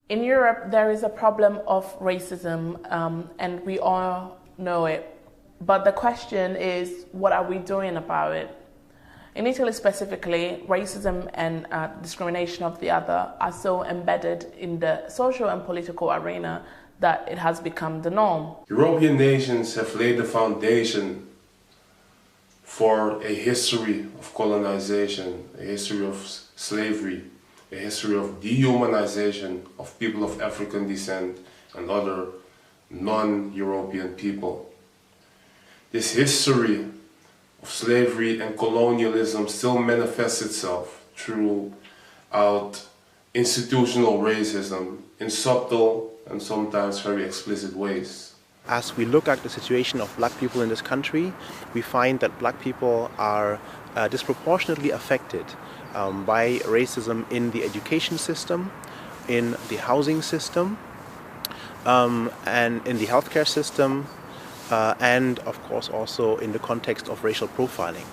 In Europe, there is a problem of racism, and we all know it. But the question is, what are we doing about it? In Italy specifically, racism and discrimination of the other are so embedded in the social and political arena that it has become the norm. European nations have laid the foundation for a history of colonization, a history of slavery, a history of dehumanization of people of African descent and other non-European people. This history of slavery and colonialism still manifests itself throughout institutional racism in subtle and sometimes very explicit ways. As we look at the situation of black people in this country, we find that black people are disproportionately affected by racism in the education system, in the housing system, and in the healthcare system, and of course also in the context of racial profiling,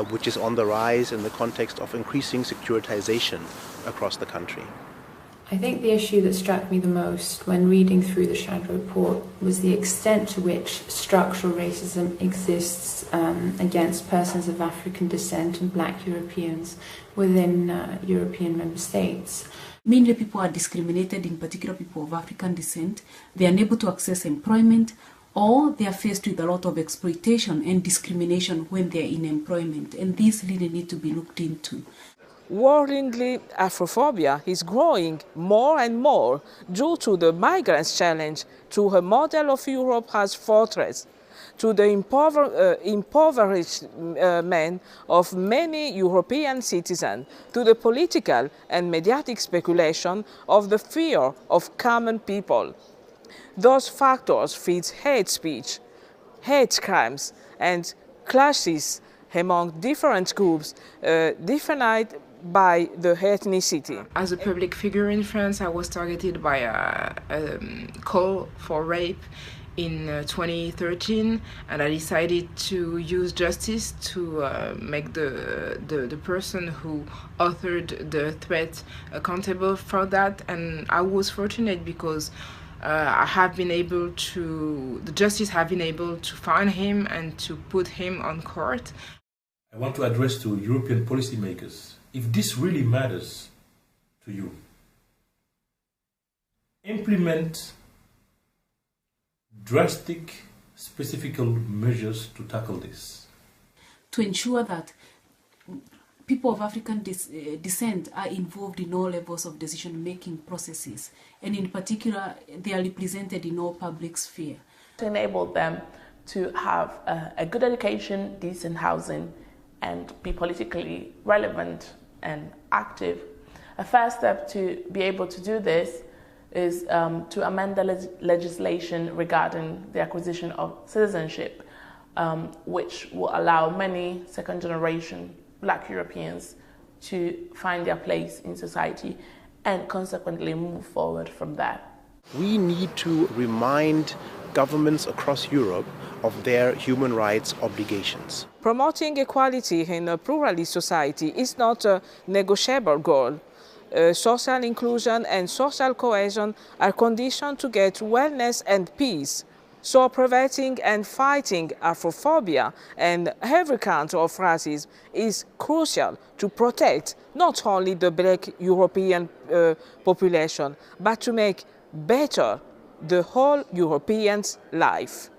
which is on the rise in the context of increasing securitization across the country. I think the issue that struck me the most when reading through the Shadow Report was the extent to which structural racism exists against persons of African descent and black Europeans within European member states. Mainly people are discriminated, in particular people of African descent. They are unable to access employment, or they are faced with a lot of exploitation and discrimination when they are in employment, and these really need to be looked into. Worryingly, Afrophobia is growing more and more due to the migrants' challenge to a model of Europe as fortress, to the impoverishment of many European citizens, to the political and mediatic speculation of the fear of common people. Those factors feed hate speech, hate crimes, and clashes among different groups defined by the ethnicity. As a public figure in France, I was targeted by a call for rape in 2013, and I decided to use justice to make the person who authored the threat accountable for that. And I was fortunate because the justice have been able to find him and to put him on court. I want to address to European policymakers, if this really matters to you, implement drastic, specific measures to tackle this. To ensure that people of African descent are involved in all levels of decision-making processes, and in particular, they are represented in all public sphere. To enable them to have a good education, decent housing, and be politically relevant and active. A first step to be able to do this is to amend the legislation regarding the acquisition of citizenship, which will allow many second-generation black Europeans to find their place in society and consequently move forward from that. We need to remind governments across Europe of their human rights obligations. Promoting equality in a pluralist society is not a negotiable goal. Social inclusion and social cohesion are conditions to get wellness and peace. So preventing and fighting Afrophobia and every kind of racism is crucial to protect not only the black European population, but to make better the whole European's life.